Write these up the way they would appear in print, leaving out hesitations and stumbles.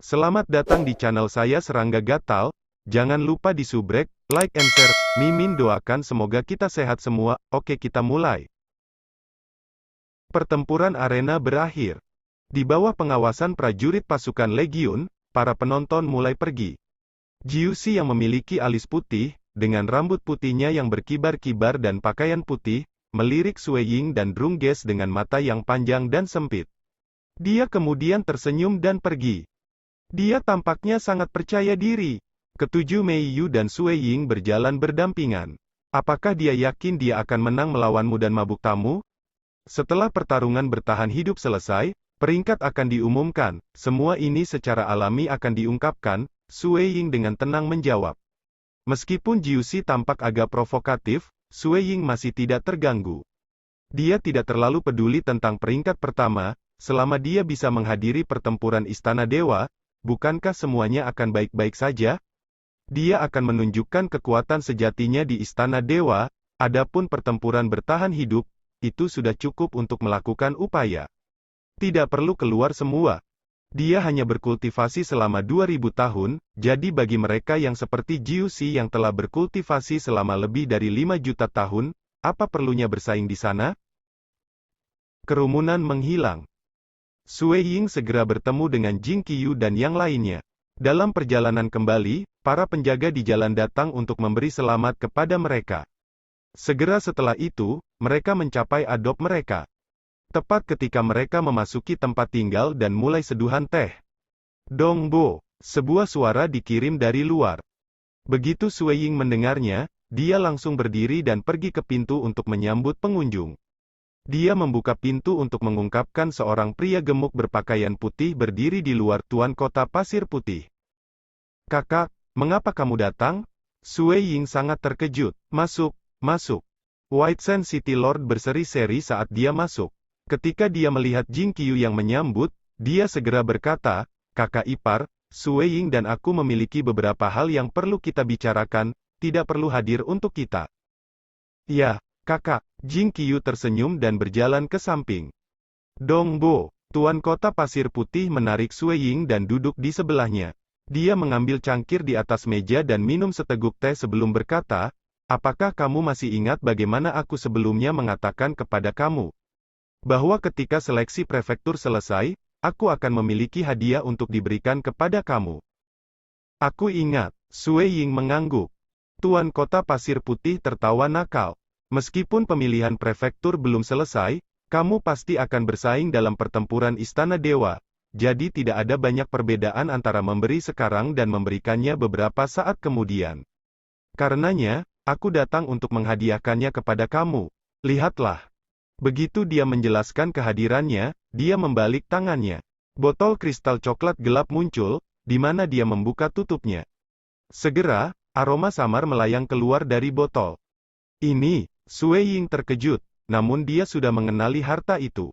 Selamat datang di channel saya Serangga Gatal. Jangan lupa di subrek, like and share. Mimin doakan semoga kita sehat semua. Oke, kita mulai. Pertempuran arena berakhir. Di bawah pengawasan prajurit pasukan Legiun, para penonton mulai pergi. Jiusi yang memiliki alis putih, dengan rambut putihnya yang berkibar-kibar dan pakaian putih, melirik Sue Ying dan Drungges dengan mata yang panjang dan sempit. Dia kemudian tersenyum dan pergi. Dia tampaknya sangat percaya diri. Ketujuh Mei Yu dan Sue Ying berjalan berdampingan. Apakah dia yakin dia akan menang melawanmu dan mabuk tamu? Setelah pertarungan bertahan hidup selesai, peringkat akan diumumkan. Semua ini secara alami akan diungkapkan, Sue Ying dengan tenang menjawab. Meskipun Jiusi tampak agak provokatif, Sue Ying masih tidak terganggu. Dia tidak terlalu peduli tentang peringkat pertama, selama dia bisa menghadiri pertempuran Istana Dewa, bukankah semuanya akan baik-baik saja? Dia akan menunjukkan kekuatan sejatinya di Istana Dewa, adapun pertempuran bertahan hidup, itu sudah cukup untuk melakukan upaya. Tidak perlu keluar semua. Dia hanya berkultivasi selama 2000 tahun, jadi bagi mereka yang seperti Jiusi yang telah berkultivasi selama lebih dari 5 juta tahun, apa perlunya bersaing di sana? Kerumunan menghilang. Sue Ying segera bertemu dengan Jing Qiyu dan yang lainnya. Dalam perjalanan kembali, para penjaga di jalan datang untuk memberi selamat kepada mereka. Segera setelah itu, mereka mencapai adop mereka. Tepat ketika mereka memasuki tempat tinggal dan mulai seduhan teh. Dongbo, sebuah suara dikirim dari luar. Begitu Sue Ying mendengarnya, dia langsung berdiri dan pergi ke pintu untuk menyambut pengunjung. Dia membuka pintu untuk mengungkapkan seorang pria gemuk berpakaian putih berdiri di luar tuan kota pasir putih. Kakak, mengapa kamu datang? Sue Ying sangat terkejut. Masuk, masuk. White Sand City Lord berseri-seri saat dia masuk. Ketika dia melihat Jing Qiyu yang menyambut, dia segera berkata, kakak ipar, Sue Ying dan aku memiliki beberapa hal yang perlu kita bicarakan, tidak perlu hadir untuk kita. Ya, kakak. Jing Qiyu tersenyum dan berjalan ke samping. Dongbo, tuan kota pasir putih menarik Sue Ying dan duduk di sebelahnya. Dia mengambil cangkir di atas meja dan minum seteguk teh sebelum berkata, apakah kamu masih ingat bagaimana aku sebelumnya mengatakan kepada kamu? Bahwa ketika seleksi prefektur selesai, aku akan memiliki hadiah untuk diberikan kepada kamu. Aku ingat, Sue Ying mengangguk. Tuan kota pasir putih tertawa nakal. Meskipun pemilihan prefektur belum selesai, kamu pasti akan bersaing dalam pertempuran Istana Dewa, jadi tidak ada banyak perbedaan antara memberi sekarang dan memberikannya beberapa saat kemudian. Karenanya, aku datang untuk menghadiahkannya kepada kamu. Lihatlah. Begitu dia menjelaskan kehadirannya, dia membalik tangannya. Botol kristal coklat gelap muncul, di mana dia membuka tutupnya. Segera, aroma samar melayang keluar dari botol. Ini, Sue Ying terkejut, namun dia sudah mengenali harta itu.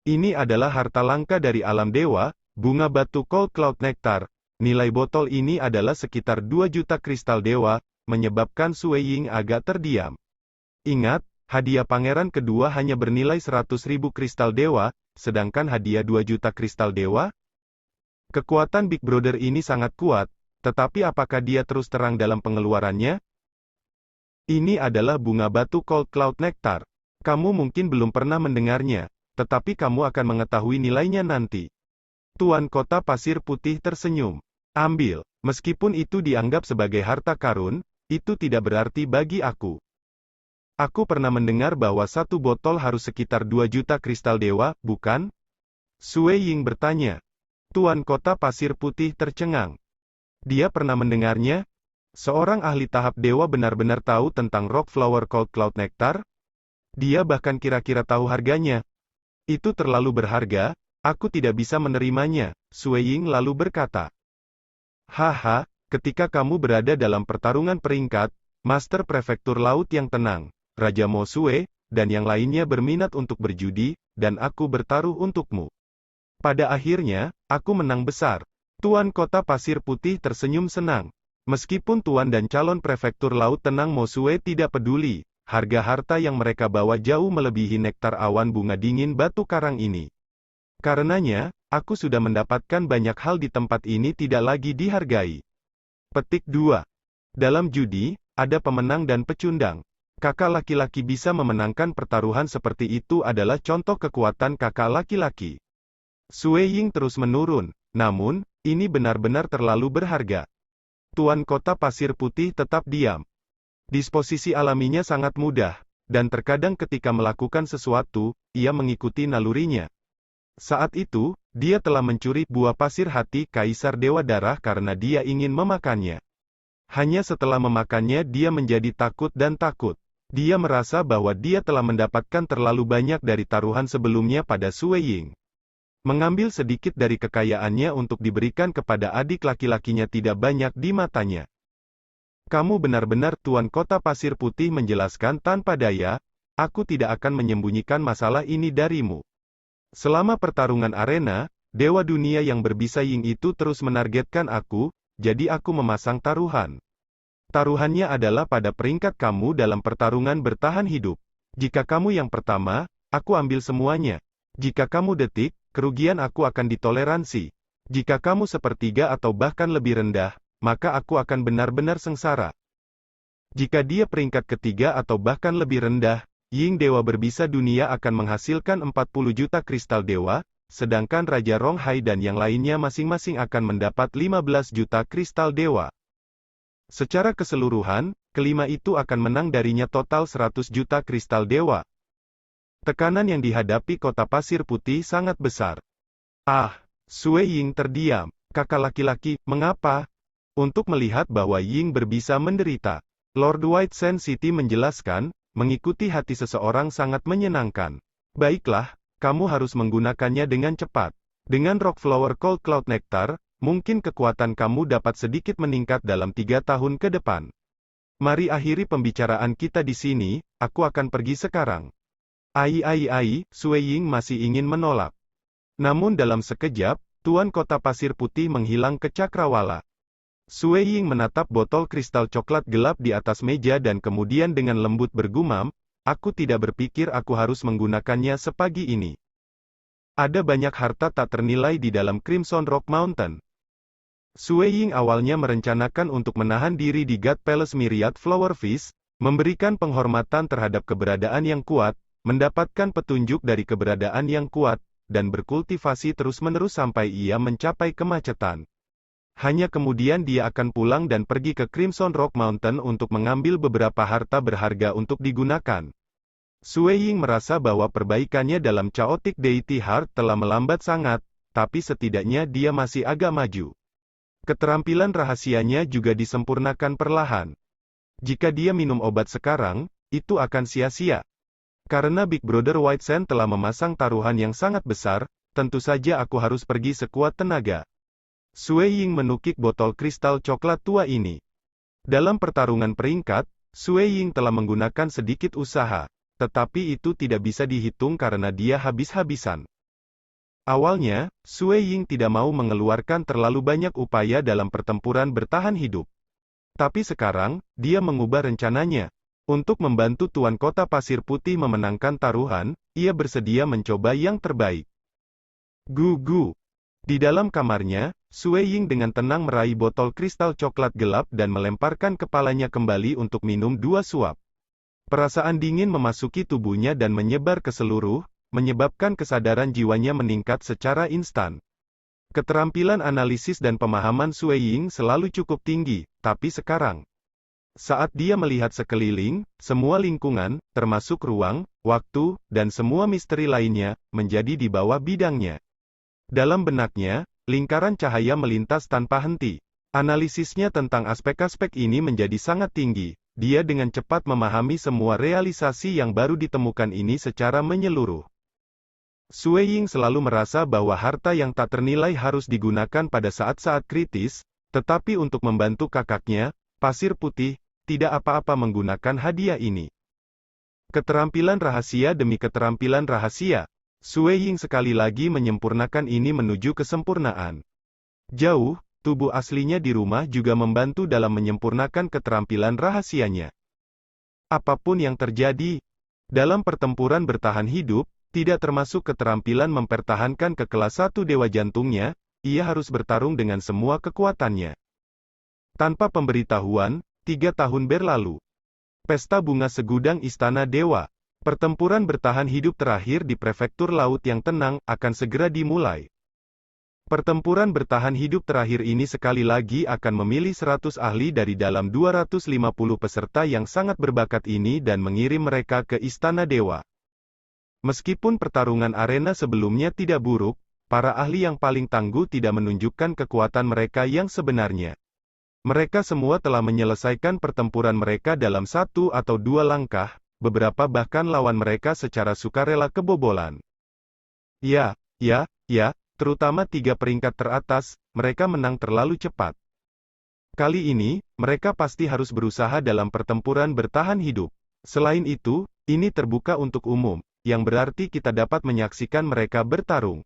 Ini adalah harta langka dari alam dewa, bunga batu Cold Cloud Nectar. Nilai botol ini adalah sekitar 2 juta kristal dewa, menyebabkan Sue Ying agak terdiam. Ingat, hadiah pangeran kedua hanya bernilai 100.000 kristal dewa, sedangkan hadiah 2 juta kristal dewa? Kekuatan Big Brother ini sangat kuat, tetapi apakah dia terus terang dalam pengeluarannya? Ini adalah bunga batu Cold Cloud Nectar. Kamu mungkin belum pernah mendengarnya, tetapi kamu akan mengetahui nilainya nanti. Tuan kota pasir putih tersenyum. Ambil, meskipun itu dianggap sebagai harta karun, itu tidak berarti bagi aku. Aku pernah mendengar bahwa satu botol harus sekitar 2 juta kristal dewa, bukan? Sue Ying bertanya. Tuan kota pasir putih tercengang. Dia pernah mendengarnya? Seorang ahli tahap dewa benar-benar tahu tentang Rock Flower Cold Cloud Nectar? Dia bahkan kira-kira tahu harganya. Itu terlalu berharga, aku tidak bisa menerimanya, Sue Ying lalu berkata. Haha, ketika kamu berada dalam pertarungan peringkat, Master Prefektur Laut yang tenang, Raja Mo Sue, dan yang lainnya berminat untuk berjudi, dan aku bertaruh untukmu. Pada akhirnya, aku menang besar. Tuan kota pasir putih tersenyum senang. Meskipun tuan dan calon prefektur laut tenang Mo Sue tidak peduli, harga harta yang mereka bawa jauh melebihi nektar awan bunga dingin batu karang ini. Karenanya, aku sudah mendapatkan banyak hal di tempat ini tidak lagi dihargai. Petik 2. Dalam judi, ada pemenang dan pecundang. Kakak laki-laki bisa memenangkan pertaruhan seperti itu adalah contoh kekuatan kakak laki-laki. Sue Ying terus menurun, namun, ini benar-benar terlalu berharga. Tuan Kota Pasir Putih tetap diam. Disposisi alaminya sangat mudah, dan terkadang ketika melakukan sesuatu, ia mengikuti nalurinya. Saat itu, dia telah mencuri buah pasir hati Kaisar Dewa Darah karena dia ingin memakannya. Hanya setelah memakannya dia menjadi takut dan takut. Dia merasa bahwa dia telah mendapatkan terlalu banyak dari taruhan sebelumnya pada Sue Ying. Mengambil sedikit dari kekayaannya untuk diberikan kepada adik laki-lakinya tidak banyak di matanya. Kamu benar-benar Tuan Kota Pasir Putih menjelaskan tanpa daya, aku tidak akan menyembunyikan masalah ini darimu. Selama pertarungan arena, Dewa Dunia yang berbisa Ying itu terus menargetkan aku, jadi aku memasang taruhan. Taruhannya adalah pada peringkat kamu dalam pertarungan bertahan hidup. Jika kamu yang pertama, aku ambil semuanya. Jika kamu detik, kerugian aku akan ditoleransi. Jika kamu sepertiga atau bahkan lebih rendah, maka aku akan benar-benar sengsara. Jika dia peringkat ketiga atau bahkan lebih rendah, Ying Dewa Berbisa Dunia akan menghasilkan 40 juta kristal dewa, sedangkan Raja Ronghai dan yang lainnya masing-masing akan mendapat 15 juta kristal dewa. Secara keseluruhan, kelima itu akan menang darinya total 100 juta kristal dewa. Tekanan yang dihadapi Kota Pasir Putih sangat besar. Sue Ying terdiam. Kakak laki-laki, mengapa? Untuk melihat bahwa Ying Berbisa menderita, Lord White Sand City menjelaskan, mengikuti hati seseorang sangat menyenangkan. Baiklah, kamu harus menggunakannya dengan cepat. Dengan Rock Flower Cold Cloud Nectar, mungkin kekuatan kamu dapat sedikit meningkat dalam 3 tahun ke depan. Mari akhiri pembicaraan kita di sini, aku akan pergi sekarang. Sue Ying masih ingin menolak. Namun dalam sekejap, Tuan Kota Pasir Putih menghilang ke cakrawala. Sue Ying menatap botol kristal coklat gelap di atas meja dan kemudian dengan lembut bergumam, aku tidak berpikir aku harus menggunakannya sepagi ini. Ada banyak harta tak ternilai di dalam Crimson Rock Mountain. Sue Ying awalnya merencanakan untuk menahan diri di God Palace Myriad Flower Feast, memberikan penghormatan terhadap keberadaan yang kuat, mendapatkan petunjuk dari keberadaan yang kuat, dan berkultivasi terus-menerus sampai ia mencapai kemacetan. Hanya kemudian dia akan pulang dan pergi ke Crimson Rock Mountain untuk mengambil beberapa harta berharga untuk digunakan. Sue Ying merasa bahwa perbaikannya dalam Chaotic Deity Heart telah melambat sangat, tapi setidaknya dia masih agak maju. Keterampilan rahasianya juga disempurnakan perlahan. Jika dia minum obat sekarang, itu akan sia-sia. Karena Big Brother White Sand telah memasang taruhan yang sangat besar, tentu saja aku harus pergi sekuat tenaga. Sue Ying menukik botol kristal coklat tua ini. Dalam pertarungan peringkat, Sue Ying telah menggunakan sedikit usaha, tetapi itu tidak bisa dihitung karena dia habis-habisan. Awalnya, Sue Ying tidak mau mengeluarkan terlalu banyak upaya dalam pertempuran bertahan hidup. Tapi sekarang, dia mengubah rencananya. Untuk membantu Tuan Kota Pasir Putih memenangkan taruhan, ia bersedia mencoba yang terbaik. Gugu. Di dalam kamarnya, Sue Ying dengan tenang meraih botol kristal coklat gelap dan melemparkan kepalanya kembali untuk minum 2 suap. Perasaan dingin memasuki tubuhnya dan menyebar ke seluruh, menyebabkan kesadaran jiwanya meningkat secara instan. Keterampilan analisis dan pemahaman Sue Ying selalu cukup tinggi, tapi sekarang, saat dia melihat sekeliling, semua lingkungan, termasuk ruang, waktu, dan semua misteri lainnya, menjadi di bawah bidangnya. Dalam benaknya, lingkaran cahaya melintas tanpa henti. Analisisnya tentang aspek-aspek ini menjadi sangat tinggi. Dia dengan cepat memahami semua realisasi yang baru ditemukan ini secara menyeluruh. Sue Ying selalu merasa bahwa harta yang tak ternilai harus digunakan pada saat-saat kritis, tetapi untuk membantu kakaknya, Pasir Putih, tidak apa-apa menggunakan hadiah ini. Keterampilan rahasia demi keterampilan rahasia. Sue Ying sekali lagi menyempurnakan ini menuju kesempurnaan. Jauh, tubuh aslinya di rumah juga membantu dalam menyempurnakan keterampilan rahasianya. Apapun yang terjadi, dalam pertempuran bertahan hidup, Tidak termasuk keterampilan mempertahankan ke kelas 1 dewa jantungnya, ia harus bertarung dengan semua kekuatannya. Tanpa pemberitahuan, 3 tahun berlalu. Pesta bunga segudang Istana Dewa. Pertempuran bertahan hidup terakhir di Prefektur Laut yang Tenang akan segera dimulai. Pertempuran bertahan hidup terakhir ini sekali lagi akan memilih 100 ahli dari dalam 250 peserta yang sangat berbakat ini dan mengirim mereka ke Istana Dewa. Meskipun pertarungan arena sebelumnya tidak buruk, para ahli yang paling tangguh tidak menunjukkan kekuatan mereka yang sebenarnya. Mereka semua telah menyelesaikan pertempuran mereka dalam 1 atau 2 langkah, beberapa bahkan lawan mereka secara sukarela kebobolan. Ya, terutama 3 peringkat teratas, mereka menang terlalu cepat. Kali ini, mereka pasti harus berusaha dalam pertempuran bertahan hidup. Selain itu, ini terbuka untuk umum, yang berarti kita dapat menyaksikan mereka bertarung.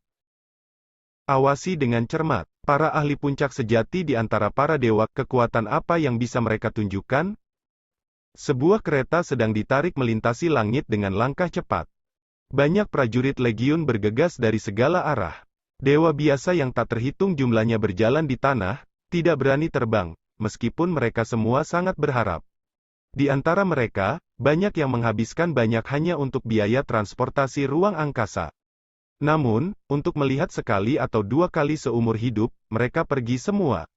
Awasi dengan cermat. Para ahli puncak sejati di antara para dewa, kekuatan apa yang bisa mereka tunjukkan? Sebuah kereta sedang ditarik melintasi langit dengan langkah cepat. Banyak prajurit legiun bergegas dari segala arah. Dewa biasa yang tak terhitung jumlahnya berjalan di tanah, tidak berani terbang, meskipun mereka semua sangat berharap. Di antara mereka, banyak yang menghabiskan banyak hanya untuk biaya transportasi ruang angkasa. Namun, untuk melihat sekali atau 2 kali seumur hidup, mereka pergi semua.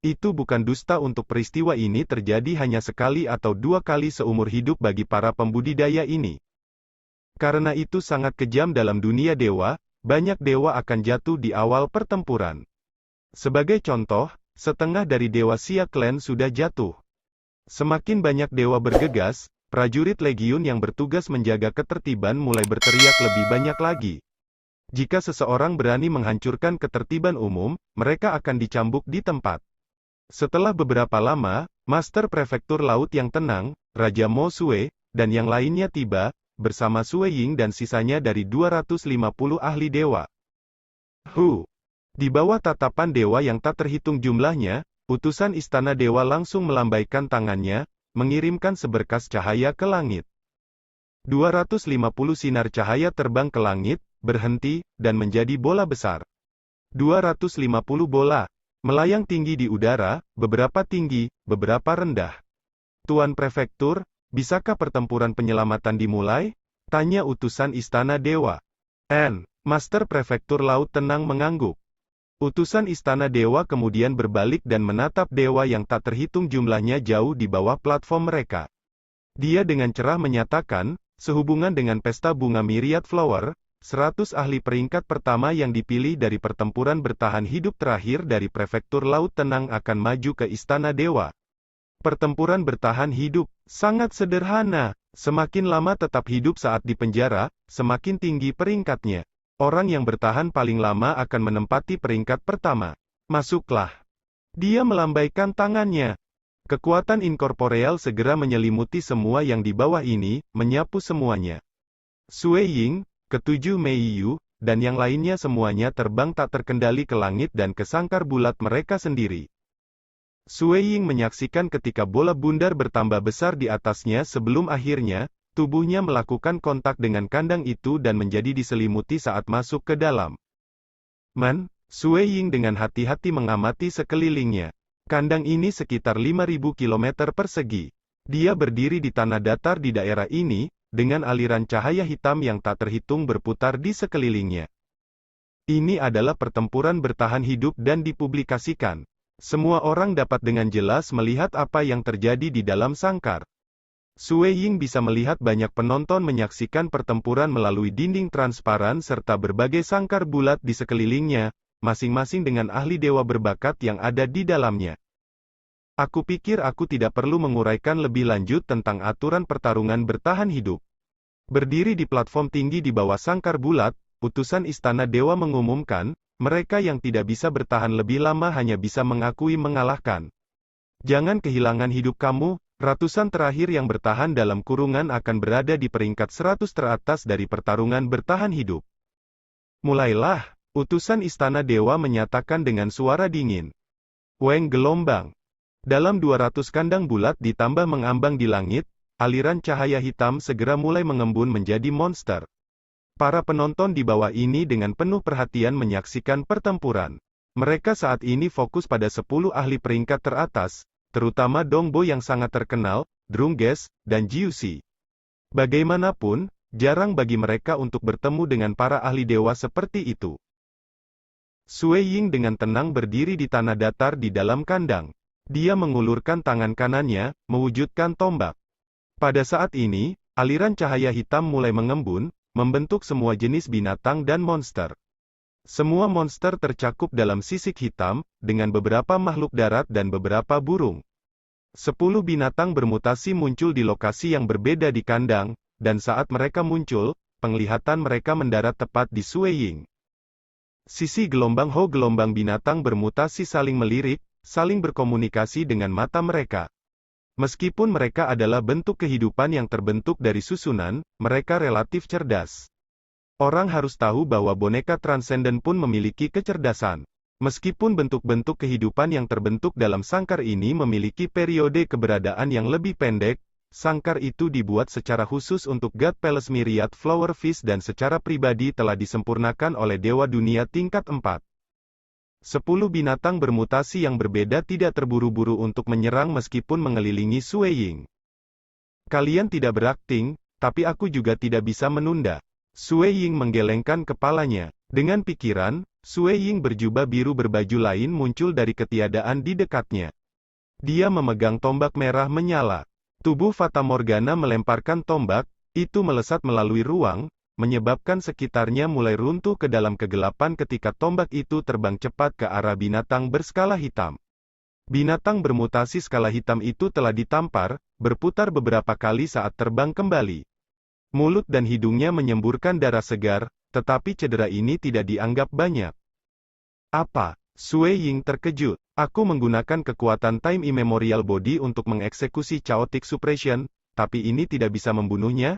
Itu bukan dusta untuk peristiwa ini terjadi hanya sekali atau 2 kali seumur hidup bagi para pembudidaya ini. Karena itu sangat kejam dalam dunia dewa, banyak dewa akan jatuh di awal pertempuran. Sebagai contoh, setengah dari dewa Xia Clan sudah jatuh. Semakin banyak dewa bergegas, prajurit legiun yang bertugas menjaga ketertiban mulai berteriak lebih banyak lagi. Jika seseorang berani menghancurkan ketertiban umum, mereka akan dicambuk di tempat. Setelah beberapa lama, Master Prefektur Laut yang Tenang, Raja Mo Sue, dan yang lainnya tiba, bersama Sue Ying dan sisanya dari 250 ahli dewa. Di bawah tatapan dewa yang tak terhitung jumlahnya, utusan Istana Dewa langsung melambaikan tangannya, mengirimkan seberkas cahaya ke langit. 250 sinar cahaya terbang ke langit, berhenti, dan menjadi bola besar. 250 bola, melayang tinggi di udara, beberapa tinggi, beberapa rendah. Tuan Prefektur, bisakah pertempuran penyelamatan dimulai? Tanya utusan Istana Dewa. Master Prefektur Laut Tenang mengangguk. Utusan Istana Dewa kemudian berbalik dan menatap dewa yang tak terhitung jumlahnya jauh di bawah platform mereka. Dia dengan cerah menyatakan, sehubungan dengan pesta bunga Myriad Flower, 100 ahli peringkat pertama yang dipilih dari pertempuran bertahan hidup terakhir dari Prefektur Laut Tenang akan maju ke Istana Dewa. Pertempuran bertahan hidup, sangat sederhana, semakin lama tetap hidup saat di penjara, semakin tinggi peringkatnya. Orang yang bertahan paling lama akan menempati peringkat pertama. Masuklah. Dia melambaikan tangannya. Kekuatan inkorporeal segera menyelimuti semua yang di bawah ini, menyapu semuanya. Sue Ying, ketujuh Mei Yu, dan yang lainnya semuanya terbang tak terkendali ke langit dan ke sangkar bulat mereka sendiri. Sue Ying menyaksikan ketika bola bundar bertambah besar di atasnya sebelum akhirnya, tubuhnya melakukan kontak dengan kandang itu dan menjadi diselimuti saat masuk ke dalam. Sue Ying dengan hati-hati mengamati sekelilingnya. Kandang ini sekitar 5.000 km persegi. Dia berdiri di tanah datar di daerah ini, dengan aliran cahaya hitam yang tak terhitung berputar di sekelilingnya. Ini adalah pertempuran bertahan hidup dan dipublikasikan. Semua orang dapat dengan jelas melihat apa yang terjadi di dalam sangkar. Sue Ying bisa melihat banyak penonton menyaksikan pertempuran melalui dinding transparan serta berbagai sangkar bulat di sekelilingnya, masing-masing dengan ahli dewa berbakat yang ada di dalamnya. Aku pikir aku tidak perlu menguraikan lebih lanjut tentang aturan pertarungan bertahan hidup. Berdiri di platform tinggi di bawah sangkar bulat, utusan Istana Dewa mengumumkan, mereka yang tidak bisa bertahan lebih lama hanya bisa mengakui mengalahkan. Jangan kehilangan hidup kamu. Ratusan terakhir yang bertahan dalam kurungan akan berada di peringkat 100 teratas dari pertarungan bertahan hidup. Mulailah, utusan Istana Dewa menyatakan dengan suara dingin. Weng gelombang. Dalam 200 kandang bulat ditambah mengambang di langit, aliran cahaya hitam segera mulai mengembun menjadi monster. Para penonton di bawah ini dengan penuh perhatian menyaksikan pertempuran. Mereka saat ini fokus pada 10 ahli peringkat teratas, terutama Dongbo yang sangat terkenal, Drungges, dan Jiusi. Bagaimanapun, jarang bagi mereka untuk bertemu dengan para ahli dewa seperti itu. Sue Ying dengan tenang berdiri di tanah datar di dalam kandang. Dia mengulurkan tangan kanannya, mewujudkan tombak. Pada saat ini, aliran cahaya hitam mulai mengembun, membentuk semua jenis binatang dan monster. Semua monster tercakup dalam sisik hitam, dengan beberapa makhluk darat dan beberapa burung. 10 binatang bermutasi muncul di lokasi yang berbeda di kandang, dan saat mereka muncul, penglihatan mereka mendarat tepat di Sue Ying. Sisi gelombang Ho gelombang binatang bermutasi saling melirik, saling berkomunikasi dengan mata mereka. Meskipun mereka adalah bentuk kehidupan yang terbentuk dari susunan, mereka relatif cerdas. Orang harus tahu bahwa boneka transenden pun memiliki kecerdasan. Meskipun bentuk-bentuk kehidupan yang terbentuk dalam sangkar ini memiliki periode keberadaan yang lebih pendek, sangkar itu dibuat secara khusus untuk God Palace Myriad Flower Fish dan secara pribadi telah disempurnakan oleh Dewa Dunia tingkat 4. 10 binatang bermutasi yang berbeda tidak terburu-buru untuk menyerang meskipun mengelilingi Sue Ying. Kalian tidak berakting, tapi aku juga tidak bisa menunda. Sue Ying menggelengkan kepalanya. Dengan pikiran, Sue Ying berjubah biru berbaju lain muncul dari ketiadaan di dekatnya. Dia memegang tombak merah menyala. Tubuh Fata Morgana melemparkan tombak, itu melesat melalui ruang, menyebabkan sekitarnya mulai runtuh ke dalam kegelapan ketika tombak itu terbang cepat ke arah binatang berskala hitam. Binatang bermutasi skala hitam itu telah ditampar, berputar beberapa kali saat terbang kembali. Mulut dan hidungnya menyemburkan darah segar, tetapi cedera ini tidak dianggap banyak. Apa? Sue Ying terkejut. Aku menggunakan kekuatan Time Immemorial Body untuk mengeksekusi Chaotic Suppression, tapi ini tidak bisa membunuhnya?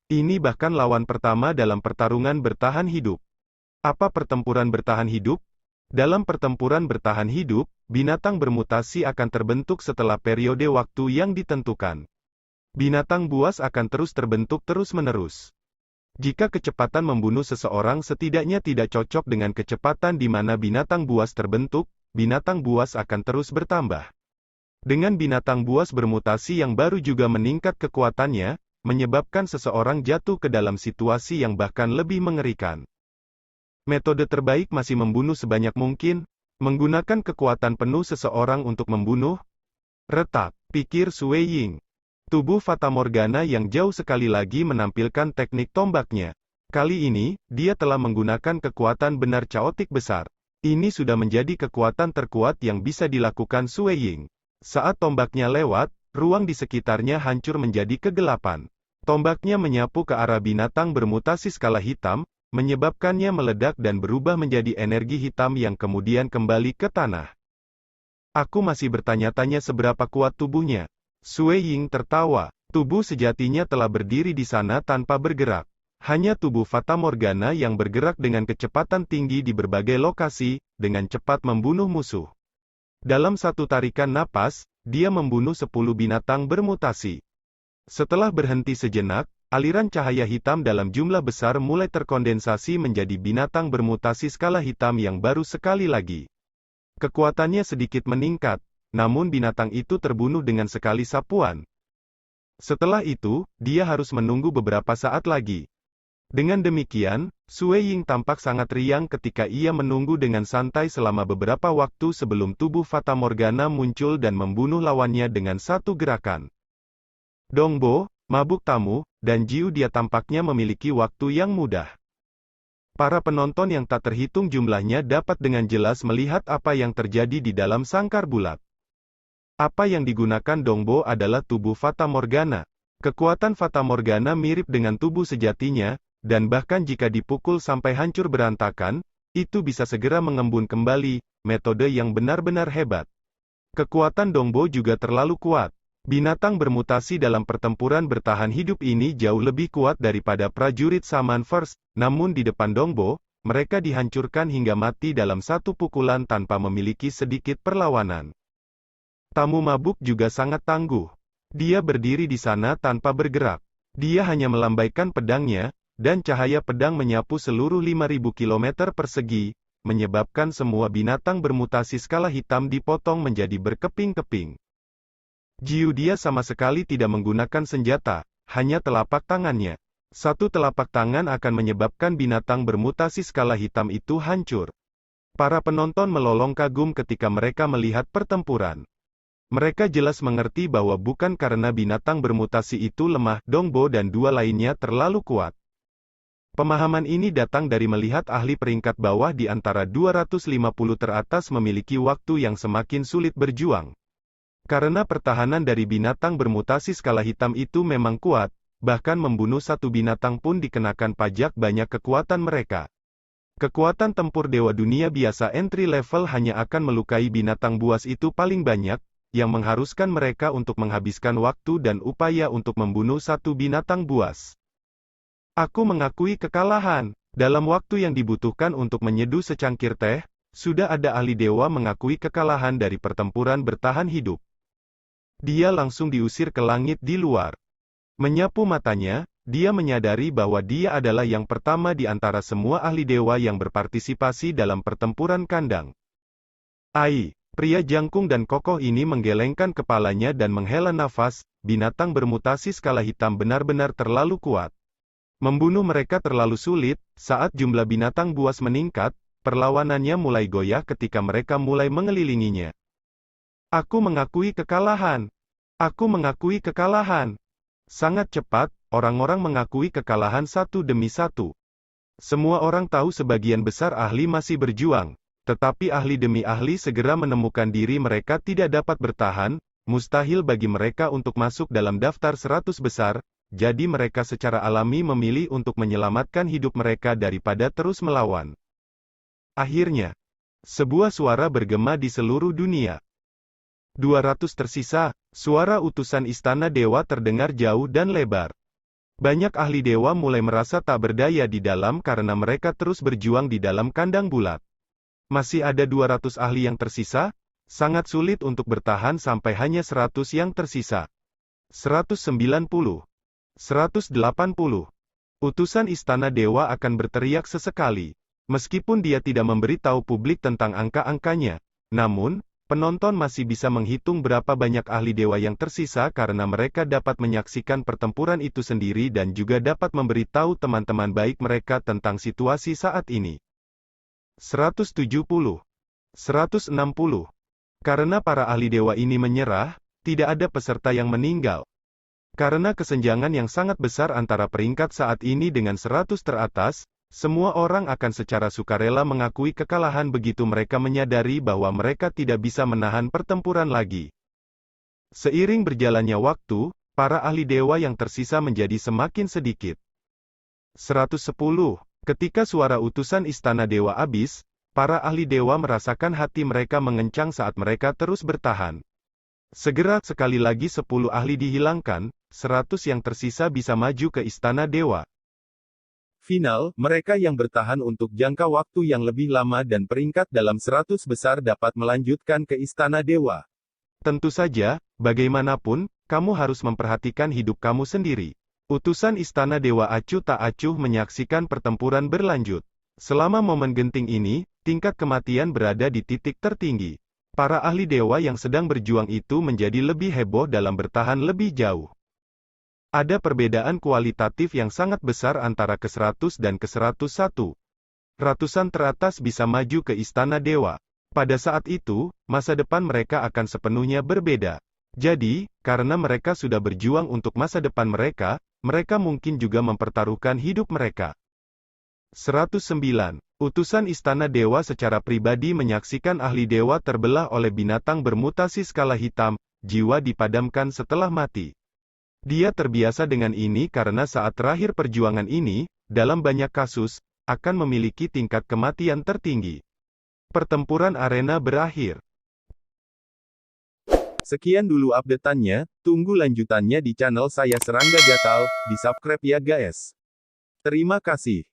Ini bahkan lawan pertama dalam pertarungan bertahan hidup. Apa pertempuran bertahan hidup? Dalam pertempuran bertahan hidup, binatang bermutasi akan terbentuk setelah periode waktu yang ditentukan. Binatang buas akan terus terbentuk terus-menerus. Jika kecepatan membunuh seseorang setidaknya tidak cocok dengan kecepatan di mana binatang buas terbentuk, binatang buas akan terus bertambah. Dengan binatang buas bermutasi yang baru juga meningkat kekuatannya, menyebabkan seseorang jatuh ke dalam situasi yang bahkan lebih mengerikan. Metode terbaik masih membunuh sebanyak mungkin, menggunakan kekuatan penuh seseorang untuk membunuh. Retak, pikir Sue Ying. Tubuh Fata Morgana yang jauh sekali lagi menampilkan teknik tombaknya. Kali ini, dia telah menggunakan kekuatan benar chaotic besar. Ini sudah menjadi kekuatan terkuat yang bisa dilakukan Sue Ying. Saat tombaknya lewat, ruang di sekitarnya hancur menjadi kegelapan. Tombaknya menyapu ke arah binatang bermutasi skala hitam, menyebabkannya meledak dan berubah menjadi energi hitam yang kemudian kembali ke tanah. Aku masih bertanya-tanya seberapa kuat tubuhnya. Sue Ying tertawa. Tubuh sejatinya telah berdiri di sana tanpa bergerak. Hanya tubuh Fata Morgana yang bergerak dengan kecepatan tinggi di berbagai lokasi, dengan cepat membunuh musuh. Dalam satu tarikan napas, dia membunuh 10 binatang bermutasi. Setelah berhenti sejenak, aliran cahaya hitam dalam jumlah besar mulai terkondensasi menjadi binatang bermutasi skala hitam yang baru sekali lagi. Kekuatannya sedikit meningkat, namun binatang itu terbunuh dengan sekali sapuan. Setelah itu, dia harus menunggu beberapa saat lagi. Dengan demikian, Sue Ying tampak sangat riang ketika ia menunggu dengan santai selama beberapa waktu sebelum tubuh Fata Morgana muncul dan membunuh lawannya dengan satu gerakan. Dongbo, Mabuk Tamu, dan Jiu dia tampaknya memiliki waktu yang mudah. Para penonton yang tak terhitung jumlahnya dapat dengan jelas melihat apa yang terjadi di dalam sangkar bulat. Apa yang digunakan Dongbo adalah tubuh Fata Morgana. Kekuatan Fata Morgana mirip dengan tubuh sejatinya, dan bahkan jika dipukul sampai hancur berantakan, itu bisa segera mengembun kembali, metode yang benar-benar hebat. Kekuatan Dongbo juga terlalu kuat. Binatang bermutasi dalam pertempuran bertahan hidup ini jauh lebih kuat daripada prajurit Saman First, namun di depan Dongbo, mereka dihancurkan hingga mati dalam satu pukulan tanpa memiliki sedikit perlawanan. Tamu mabuk juga sangat tangguh. Dia berdiri di sana tanpa bergerak. Dia hanya melambaikan pedangnya, dan cahaya pedang menyapu seluruh 5.000 km persegi, menyebabkan semua binatang bermutasi skala hitam dipotong menjadi berkeping-keping. Dia sama sekali tidak menggunakan senjata, hanya telapak tangannya. Satu telapak tangan akan menyebabkan binatang bermutasi skala hitam itu hancur. Para penonton melolong kagum ketika mereka melihat pertempuran. Mereka jelas mengerti bahwa bukan karena binatang bermutasi itu lemah, Dongbo dan dua lainnya terlalu kuat. Pemahaman ini datang dari melihat ahli peringkat bawah di antara 250 teratas memiliki waktu yang semakin sulit berjuang. Karena pertahanan dari binatang bermutasi skala hitam itu memang kuat, bahkan membunuh satu binatang pun dikenakan pajak banyak kekuatan mereka. Kekuatan tempur dewa dunia biasa entry level hanya akan melukai binatang buas itu paling banyak, yang mengharuskan mereka untuk menghabiskan waktu dan upaya untuk membunuh satu binatang buas. Aku mengakui kekalahan. Dalam waktu yang dibutuhkan untuk menyeduh secangkir teh, sudah ada ahli dewa mengakui kekalahan dari pertempuran bertahan hidup. Dia langsung diusir ke langit di luar. Menyapu matanya, dia menyadari bahwa dia adalah yang pertama di antara semua ahli dewa yang berpartisipasi dalam pertempuran kandang. Ai. Pria jangkung dan kokoh ini menggelengkan kepalanya dan menghela nafas, binatang bermutasi skala hitam benar-benar terlalu kuat. Membunuh mereka terlalu sulit, saat jumlah binatang buas meningkat, perlawanannya mulai goyah ketika mereka mulai mengelilinginya. Aku mengakui kekalahan. Aku mengakui kekalahan. Sangat cepat, orang-orang mengakui kekalahan satu demi satu. Semua orang tahu sebagian besar ahli masih berjuang. Tetapi ahli demi ahli segera menemukan diri mereka tidak dapat bertahan, mustahil bagi mereka untuk masuk dalam daftar 100 besar, jadi mereka secara alami memilih untuk menyelamatkan hidup mereka daripada terus melawan. Akhirnya, sebuah suara bergema di seluruh dunia. 200 tersisa, suara utusan istana dewa terdengar jauh dan lebar. Banyak ahli dewa mulai merasa tak berdaya di dalam karena mereka terus berjuang di dalam kandang bulat. Masih ada 200 ahli yang tersisa? Sangat sulit untuk bertahan sampai hanya 100 yang tersisa. 190. 180. Utusan istana dewa akan berteriak sesekali. Meskipun dia tidak memberitahu publik tentang angka-angkanya. Namun, penonton masih bisa menghitung berapa banyak ahli dewa yang tersisa karena mereka dapat menyaksikan pertempuran itu sendiri dan juga dapat memberitahu teman-teman baik mereka tentang situasi saat ini. 170. 160. Karena para ahli dewa ini menyerah, tidak ada peserta yang meninggal. Karena kesenjangan yang sangat besar antara peringkat saat ini dengan 100 teratas, semua orang akan secara sukarela mengakui kekalahan begitu mereka menyadari bahwa mereka tidak bisa menahan pertempuran lagi. Seiring berjalannya waktu, para ahli dewa yang tersisa menjadi semakin sedikit. 110. Ketika suara utusan istana dewa habis, para ahli dewa merasakan hati mereka mengencang saat mereka terus bertahan. Segera sekali lagi 10 ahli dihilangkan, 100 yang tersisa bisa maju ke istana dewa. Final, mereka yang bertahan untuk jangka waktu yang lebih lama dan peringkat dalam 100 besar dapat melanjutkan ke istana dewa. Tentu saja, bagaimanapun, kamu harus memperhatikan hidup kamu sendiri. Utusan istana dewa acuh tak acuh menyaksikan pertempuran berlanjut. Selama momen genting ini, tingkat kematian berada di titik tertinggi. Para ahli dewa yang sedang berjuang itu menjadi lebih heboh dalam bertahan lebih jauh. Ada perbedaan kualitatif yang sangat besar antara ke-100 dan ke-101. Ratusan teratas bisa maju ke istana dewa. Pada saat itu, masa depan mereka akan sepenuhnya berbeda. Jadi, karena mereka sudah berjuang untuk masa depan mereka, mereka mungkin juga mempertaruhkan hidup mereka. 109. Utusan istana dewa secara pribadi menyaksikan ahli dewa terbelah oleh binatang bermutasi skala hitam, jiwa dipadamkan setelah mati. Dia terbiasa dengan ini karena saat terakhir perjuangan ini, dalam banyak kasus, akan memiliki tingkat kematian tertinggi. Pertempuran arena berakhir. Sekian dulu update-annya, tunggu lanjutannya di channel saya Serangga Gatal, di subscribe ya guys. Terima kasih.